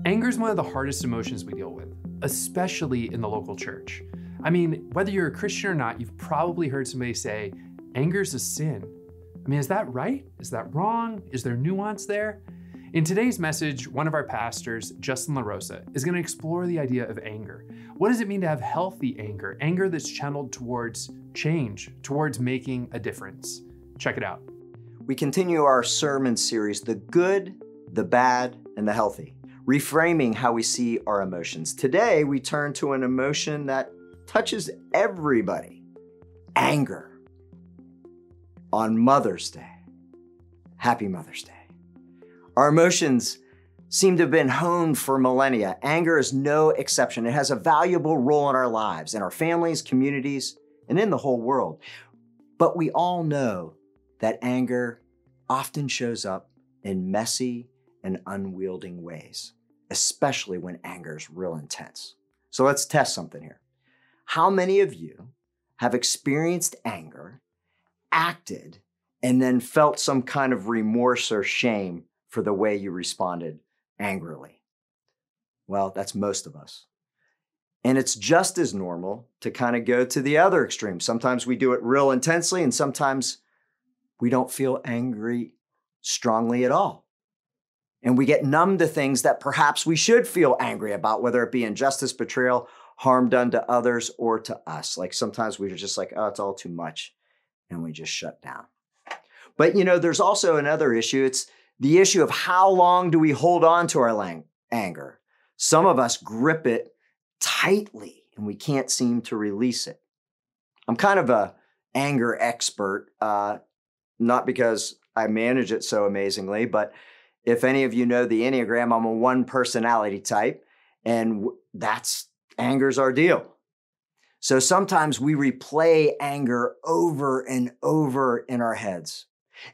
Anger is one of the hardest emotions we deal with, especially in the local church. I mean, whether you're a Christian or not, you've probably heard somebody say, anger's a sin. I mean, is that right? Is that wrong? Is there nuance there? In today's message, one of our pastors, Justin LaRosa, is going to explore the idea of anger. What does it mean to have healthy anger? Anger that's channeled towards change, towards making a difference. Check it out. We continue our sermon series, The Good, the Bad, and the Healthy, reframing how we see our emotions. Today, we turn to an emotion that touches everybody, anger. On Mother's Day. Happy Mother's Day. Our emotions seem to have been honed for millennia. Anger is no exception. It has a valuable role in our lives, in our families, communities, and in the whole world. But we all know that anger often shows up in messy and unwielding ways, especially when anger is real intense. So let's test something here. How many of you have experienced anger, acted, and then felt some kind of remorse or shame for the way you responded angrily? Well, that's most of us. And it's just as normal to kind of go to the other extreme. Sometimes we do it real intensely, and sometimes we don't feel angry strongly at all. And we get numb to things that perhaps we should feel angry about, whether it be injustice, betrayal, harm done to others or to us. Like sometimes we're just like, oh, it's all too much. And we just shut down. But there's also another issue. It's the issue of how long do we hold on to our anger? Some of us grip it tightly and we can't seem to release it. I'm kind of a anger expert, not because I manage it so amazingly, but if any of you know the Enneagram, I'm a 1 personality type, and anger's our deal. So sometimes we replay anger over and over in our heads,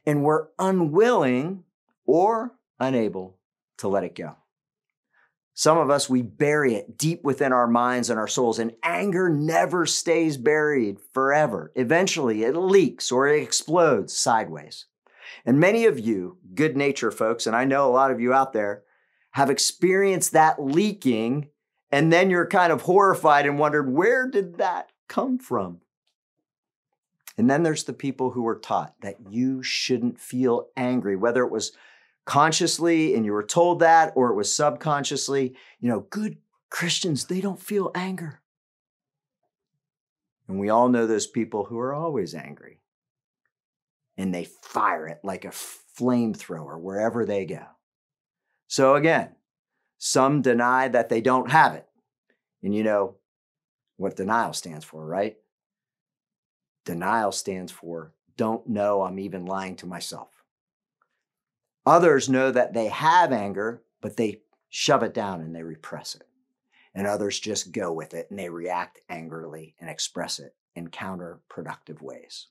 and we're unwilling or unable to let it go. Some of us, we bury it deep within our minds and our souls, and anger never stays buried forever. Eventually, it leaks or it explodes sideways. And many of you, good nature folks, and I know a lot of you out there, have experienced that leaking, and then you're kind of horrified and wondered, where did that come from? And then there's the people who were taught that you shouldn't feel angry, whether it was consciously and you were told that, or it was subconsciously. Good Christians, they don't feel anger. And we all know those people who are always angry. And they fire it like a flamethrower wherever they go. So again, some deny that they don't have it. And you know what denial stands for, right? Denial stands for don't know I'm even lying to myself. Others know that they have anger, but they shove it down and they repress it. And others just go with it and they react angrily and express it in counterproductive ways.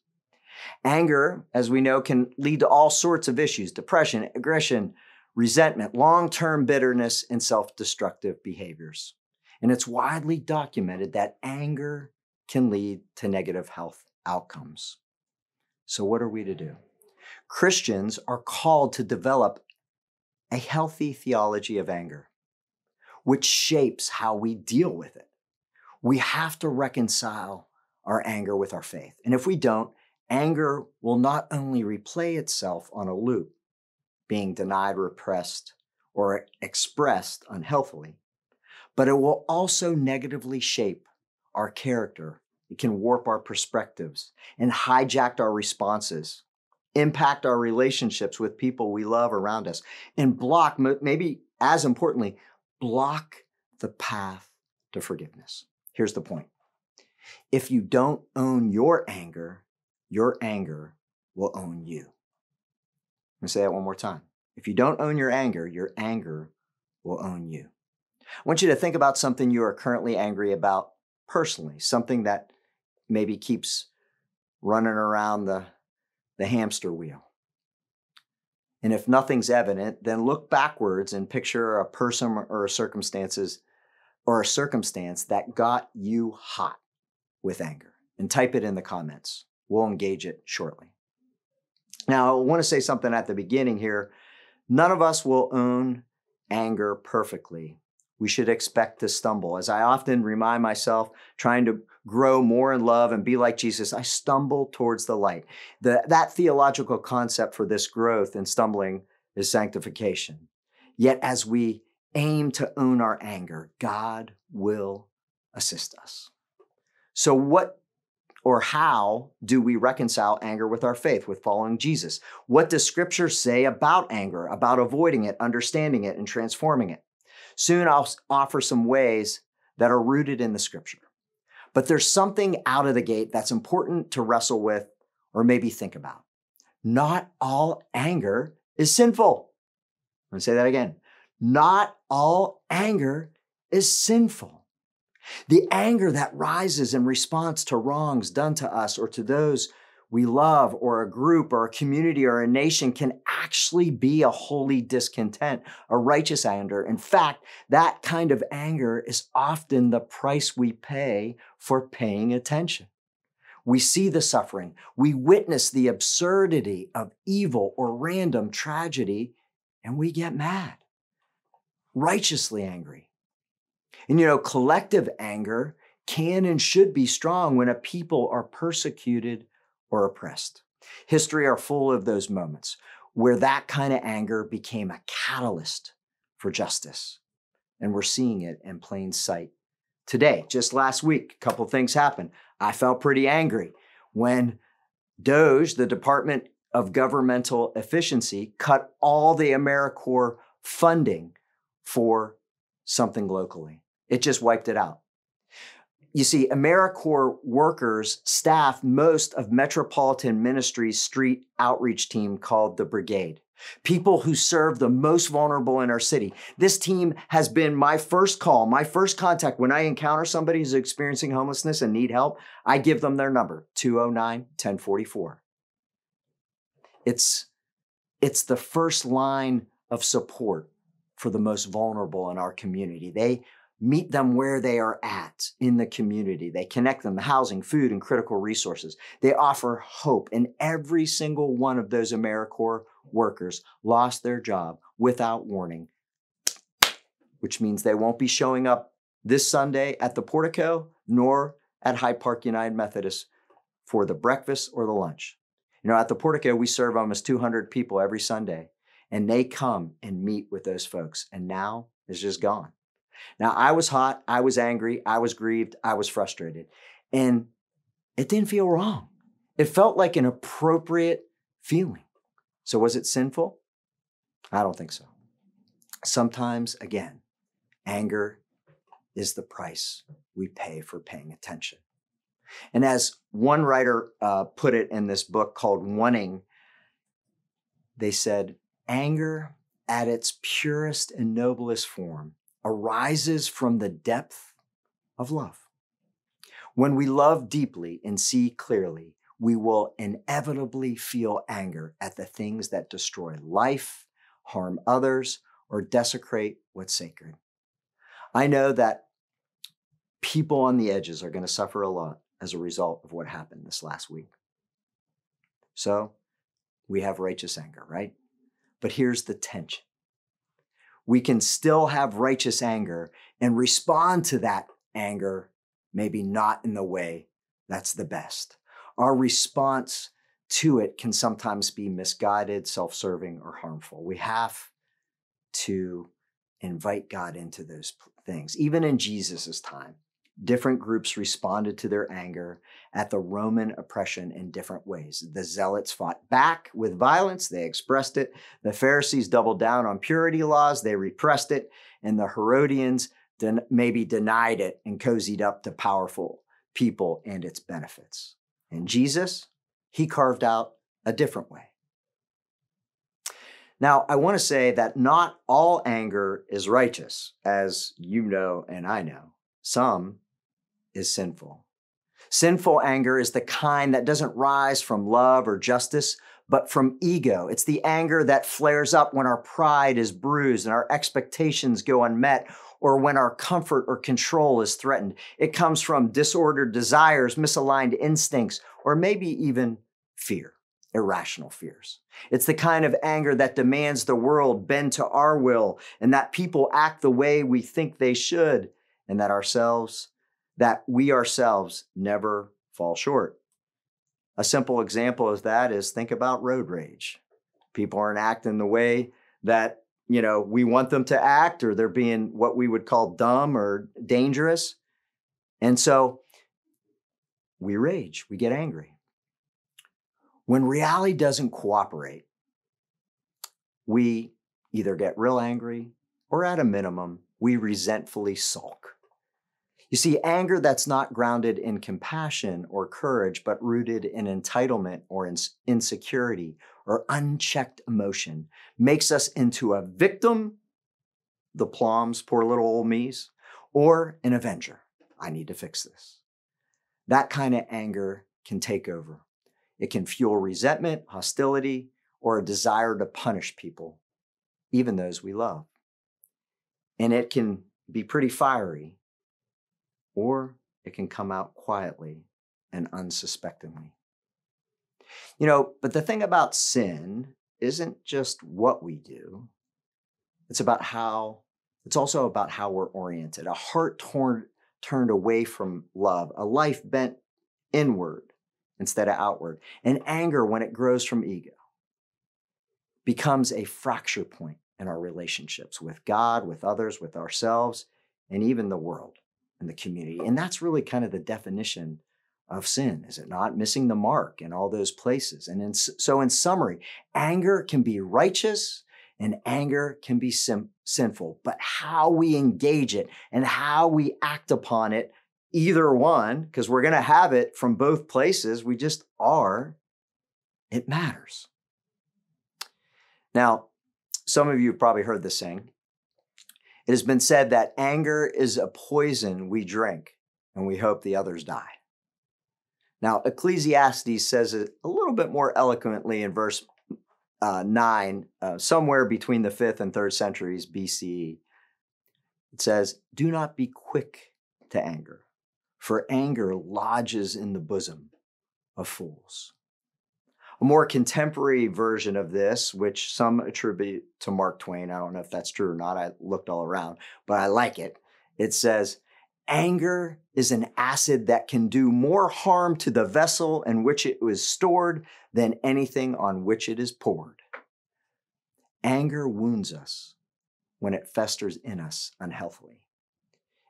Anger, as we know, can lead to all sorts of issues: depression, aggression, resentment, long-term bitterness, and self-destructive behaviors. And it's widely documented that anger can lead to negative health outcomes. So what are we to do? Christians are called to develop a healthy theology of anger, which shapes how we deal with it. We have to reconcile our anger with our faith. And if we don't, anger will not only replay itself on a loop, being denied, repressed, or expressed unhealthily, but it will also negatively shape our character. It can warp our perspectives and hijack our responses, impact our relationships with people we love around us, and block, maybe as importantly, block the path to forgiveness. Here's the point. If you don't own your anger will own you. I'm going to say that one more time. If you don't own your anger will own you. I want you to think about something you are currently angry about personally, something that maybe keeps running around the hamster wheel. And if nothing's evident, then look backwards and picture a person or a circumstance that got you hot with anger, and type it in the comments. We'll engage it shortly. Now, I want to say something at the beginning here. None of us will own anger perfectly, we should expect to stumble. As I often remind myself, trying to grow more in love and be like Jesus, I stumble towards the light. That theological concept for this growth and stumbling is sanctification. Yet as we aim to own our anger, God will assist us. So what or how do we reconcile anger with our faith, with following Jesus? What does Scripture say about anger, about avoiding it, understanding it, and transforming it? Soon I'll offer some ways that are rooted in the Scripture. But there's something out of the gate that's important to wrestle with or maybe think about. Not all anger is sinful. I'm going to say that again. Not all anger is sinful. The anger that rises in response to wrongs done to us or to those we love or a group or a community or a nation can actually be a holy discontent, a righteous anger. In fact, that kind of anger is often the price we pay for paying attention. We see the suffering. We witness the absurdity of evil or random tragedy, and we get mad, righteously angry. And collective anger can and should be strong when a people are persecuted or oppressed. History are full of those moments where that kind of anger became a catalyst for justice. And we're seeing it in plain sight today. Just last week, a couple things happened. I felt pretty angry when DOGE, the Department of Governmental Efficiency, cut all the AmeriCorps funding for something locally. It just wiped it out. You see, AmeriCorps workers staff most of Metropolitan Ministry's street outreach team called the Brigade. People who serve the most vulnerable in our city. This team has been my first call, my first contact. When I encounter somebody who's experiencing homelessness and need help, I give them their number, 209-1044. It's the first line of support for the most vulnerable in our community. They meet them where they are at in the community. They connect them to housing, food, and critical resources. They offer hope. And every single one of those AmeriCorps workers lost their job without warning, which means they won't be showing up this Sunday at the portico nor at Hyde Park United Methodist for the breakfast or the lunch. At the portico, we serve almost 200 people every Sunday, and they come and meet with those folks. And now it's just gone. Now, I was hot, I was angry, I was grieved, I was frustrated, and it didn't feel wrong. It felt like an appropriate feeling. So was it sinful? I don't think so. Sometimes, again, anger is the price we pay for paying attention. And as one writer put it in this book called Wanting, they said, anger at its purest and noblest form arises from the depth of love. When we love deeply and see clearly, we will inevitably feel anger at the things that destroy life, harm others, or desecrate what's sacred. I know that people on the edges are going to suffer a lot as a result of what happened this last week. So we have righteous anger, right? But here's the tension. We can still have righteous anger and respond to that anger, maybe not in the way that's the best. Our response to it can sometimes be misguided, self-serving, or harmful. We have to invite God into those things. Even in Jesus' time, different groups responded to their anger at the Roman oppression in different ways. The Zealots fought back with violence. They expressed it. The Pharisees doubled down on purity laws. They repressed it. And the Herodians maybe denied it and cozied up to powerful people and its benefits. And Jesus, he carved out a different way. Now, I want to say that not all anger is righteous, as you know and I know. Some is sinful. Sinful anger is the kind that doesn't rise from love or justice, but from ego. It's the anger that flares up when our pride is bruised and our expectations go unmet, or when our comfort or control is threatened. It comes from disordered desires, misaligned instincts, or maybe even fear. irrational fears. It's the kind of anger that demands the world bend to our will and that people act the way we think they should, and that we ourselves never fall short. A simple example of that is think about road rage. People aren't acting the way that, we want them to act, or they're being what we would call dumb or dangerous. And so we rage, we get angry. When reality doesn't cooperate, we either get real angry or at a minimum, we resentfully sulk. You see, anger that's not grounded in compassion or courage, but rooted in entitlement or insecurity or unchecked emotion makes us into a victim, the plums, poor little old me's, or an avenger. I need to fix this. That kind of anger can take over. It can fuel resentment, hostility, or a desire to punish people, even those we love. And it can be pretty fiery, or it can come out quietly and unsuspectingly. But the thing about sin isn't just what we do. It's also about how we're oriented. A heart turned away from love, a life bent inward instead of outward. And anger, when it grows from ego, becomes a fracture point in our relationships with God, with others, with ourselves, and even the world and the community. And that's really kind of the definition of sin, is it not? Missing the mark in all those places. And so in summary, anger can be righteous and anger can be sinful, but how we engage it and how we act upon it, either one, because we're going to have it from both places, we just are, it matters. Now, some of you have probably heard this saying. It has been said that anger is a poison we drink and we hope the others die. Now, Ecclesiastes says it a little bit more eloquently in verse 9, somewhere between the 5th and 3rd centuries BCE. It says, "Do not be quick to anger, for anger lodges in the bosom of fools." A more contemporary version of this, which some attribute to Mark Twain, I don't know if that's true or not, I looked all around, but I like it. It says, "Anger is an acid that can do more harm to the vessel in which it was stored than anything on which it is poured." Anger wounds us when it festers in us unhealthily.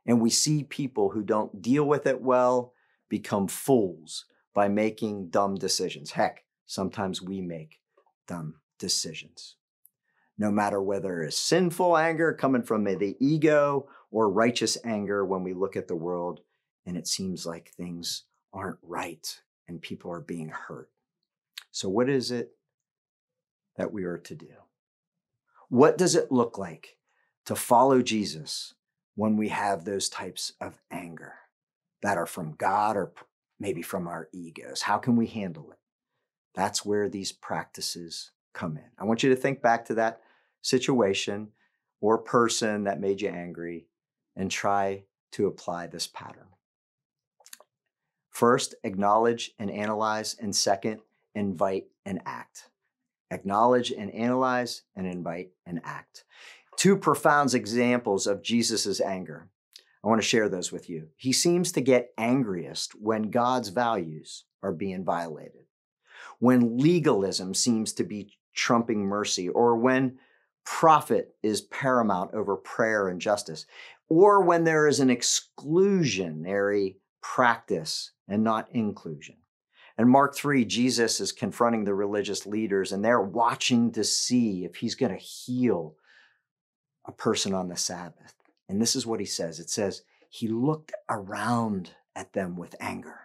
And we see people who don't deal with it well become fools by making dumb decisions. Heck, sometimes we make dumb decisions. No matter whether it's sinful anger coming from the ego or righteous anger when we look at the world and it seems like things aren't right and people are being hurt. So what is it that we are to do? What does it look like to follow Jesus when we have those types of anger that are from God or maybe from our egos? How can we handle it? That's where these practices come in. I want you to think back to that situation or person that made you angry and try to apply this pattern. First, acknowledge and analyze, and second, invite and act. Acknowledge and analyze and invite and act. Two profound examples of Jesus's anger. I want to share those with you. He seems to get angriest when God's values are being violated, when legalism seems to be trumping mercy, or when profit is paramount over prayer and justice, or when there is an exclusionary practice and not inclusion. In Mark 3, Jesus is confronting the religious leaders, and they're watching to see if he's going to heal a person on the Sabbath. And this is what he says. It says, he looked around at them with anger,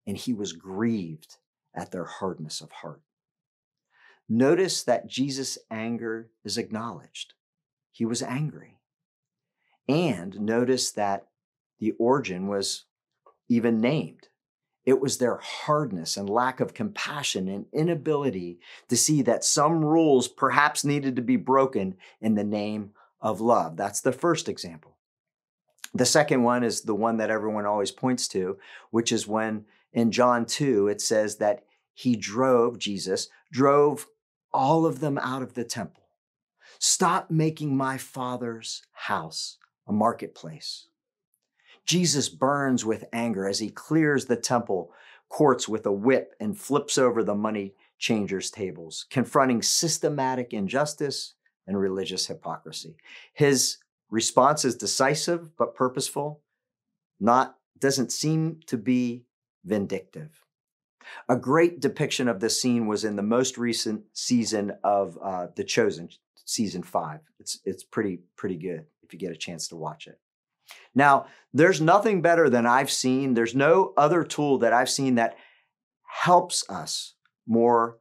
and he was grieved at their hardness of heart. Notice that Jesus' anger is acknowledged. He was angry. And notice that the origin was even named. It was their hardness and lack of compassion and inability to see that some rules perhaps needed to be broken in the name of love. That's the first example. The second one is the one that everyone always points to, which is when in John 2, it says that Jesus drove all of them out of the temple. Stop making my Father's house a marketplace. Jesus burns with anger as he clears the temple courts with a whip and flips over the money changers' tables, confronting systematic injustice and religious hypocrisy. His response is decisive but purposeful, doesn't seem to be vindictive. A great depiction of this scene was in the most recent season of The Chosen, season 5. It's pretty good if you get a chance to watch it. Now, there's nothing better than I've seen. There's no other tool that I've seen that helps us more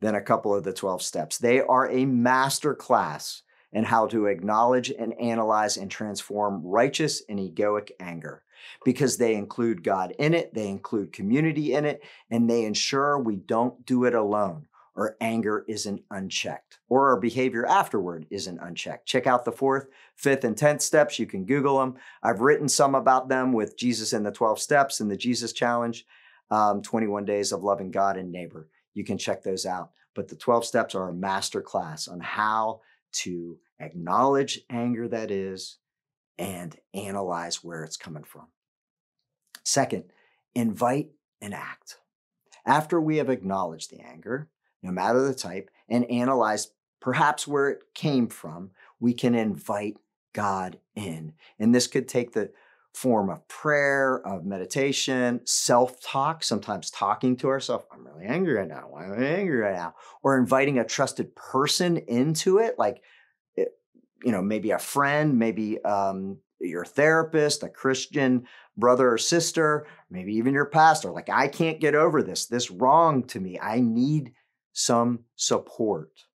than a couple of the 12 steps. They are a master class in how to acknowledge and analyze and transform righteous and egoic anger, because they include God in it, they include community in it, and they ensure we don't do it alone, or anger isn't unchecked, or our behavior afterward isn't unchecked. Check out the 4th, 5th, and 10th steps. You can Google them. I've written some about them with Jesus and the 12 steps and the Jesus Challenge, 21 days of loving God and neighbor. You can check those out. But the 12 steps are a master class on how to acknowledge anger that is and analyze where it's coming from. Second, invite and act. After we have acknowledged the anger, no matter the type, and analyze perhaps where it came from, we can invite God in. And this could take the form of prayer, of meditation, self-talk, sometimes talking to ourselves. I'm really angry right now. Why am I angry right now? Or inviting a trusted person into it, like, maybe a friend, maybe your therapist, a Christian brother or sister, maybe even your pastor. Like, I can't get over this wrong to me. I need some support.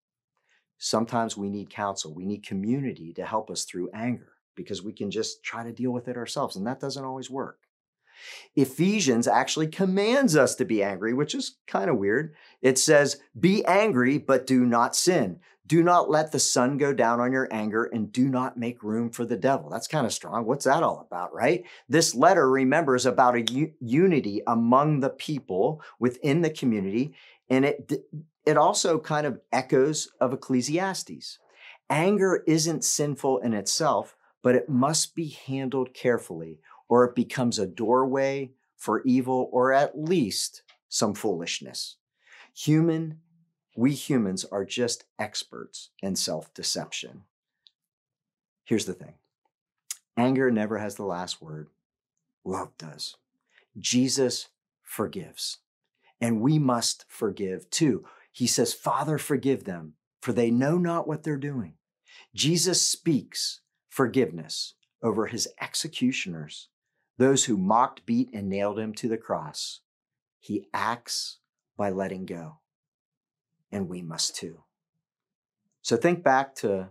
Sometimes we need counsel. We need community to help us through anger, because we can just try to deal with it ourselves, and that doesn't always work. Ephesians actually commands us to be angry, which is kind of weird. It says, be angry, but do not sin. Do not let the sun go down on your anger, and do not make room for the devil. That's kind of strong. What's that all about, right? This letter, remember, is about a unity among the people within the community, and it also kind of echoes of Ecclesiastes. Anger isn't sinful in itself, but it must be handled carefully, or it becomes a doorway for evil, or at least some foolishness. We humans are just experts in self-deception. Here's the thing. Anger never has the last word. Love does. Jesus forgives, and we must forgive too. He says, Father, forgive them, for they know not what they're doing. Jesus speaks forgiveness over his executioners, those who mocked, beat, and nailed him to the cross. He acts by letting go, and we must too. So think back to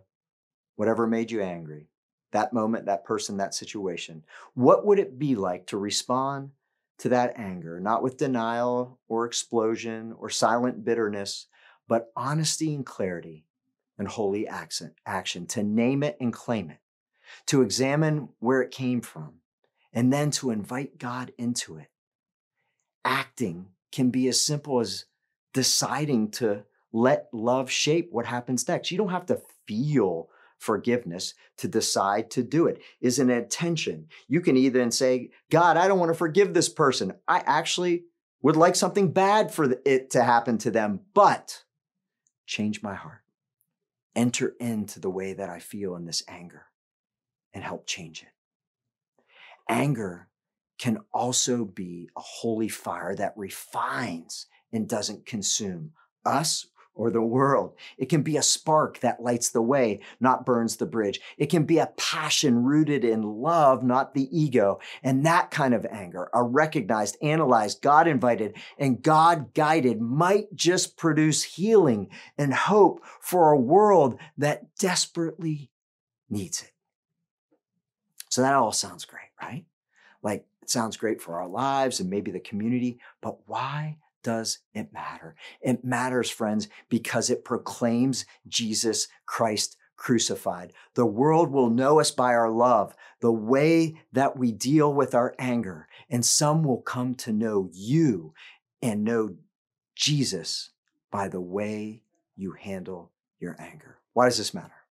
whatever made you angry, that moment, that person, that situation. What would it be like to respond to that anger, not with denial or explosion or silent bitterness, but honesty and clarity and holy action, to name it and claim it, to examine where it came from, and then to invite God into it. Acting can be as simple as deciding to let love shape what happens next. You don't have to feel forgiveness to decide to do it. Is an intention. You can either say, God, I don't want to forgive this person. I actually would like something bad for it to happen to them, but change my heart. Enter into the way that I feel in this anger and help change it. Anger can also be a holy fire that refines and doesn't consume us or the world. It can be a spark that lights the way, not burns the bridge. It can be a passion rooted in love, not the ego. And that kind of anger, a recognized, analyzed, God-invited, and God-guided, might just produce healing and hope for a world that desperately needs it. So that all sounds great, right? Like, it sounds great for our lives and maybe the community, but why does it matter? It matters, friends, because it proclaims Jesus Christ crucified. The world will know us by our love, the way that we deal with our anger, and some will come to know you and know Jesus by the way you handle your anger. Why does this matter?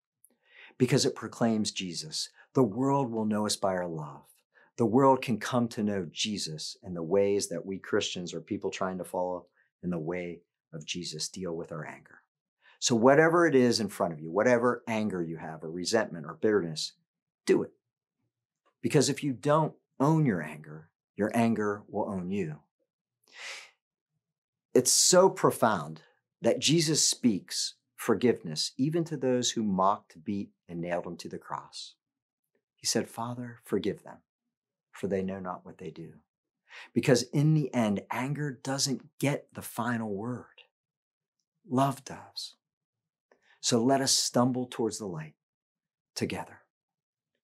Because it proclaims Jesus. The world will know us by our love. The world can come to know Jesus in the ways that we Christians or people trying to follow in the way of Jesus deal with our anger. So whatever it is in front of you, whatever anger you have or resentment or bitterness, do it. Because if you don't own your anger will own you. It's so profound that Jesus speaks forgiveness even to those who mocked, beat, and nailed him to the cross. He said, Father, forgive them, for they know not what they do. Because in the end, anger doesn't get the final word. Love does. So let us stumble towards the light together,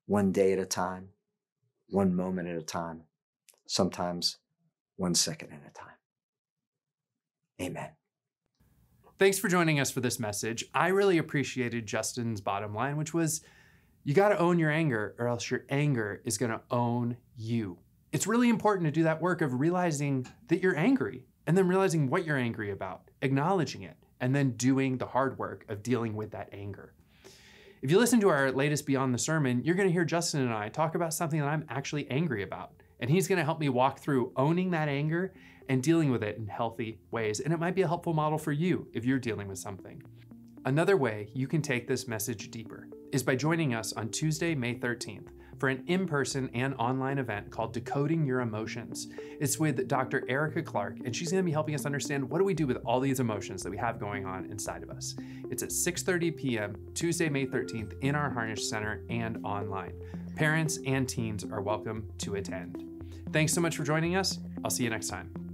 one day at a time, one moment at a time, sometimes 1 second at a time. Amen. Thanks for joining us for this message. I really appreciated Justin's bottom line, which was, you got to own your anger or else your anger is going to own you. It's really important to do that work of realizing that you're angry and then realizing what you're angry about, acknowledging it, and then doing the hard work of dealing with that anger. If you listen to our latest Beyond the Sermon, you're going to hear Justin and I talk about something that I'm actually angry about. And he's going to help me walk through owning that anger and dealing with it in healthy ways. And it might be a helpful model for you if you're dealing with something. Another way you can take this message deeper is by joining us on Tuesday, May 13th for an in-person and online event called Decoding Your Emotions. It's with Dr. Erica Clark, and she's going to be helping us understand what do we do with all these emotions that we have going on inside of us. It's at 6:30 p.m. Tuesday, May 13th in our Harnish Center and online. Parents and teens are welcome to attend. Thanks so much for joining us. I'll see you next time.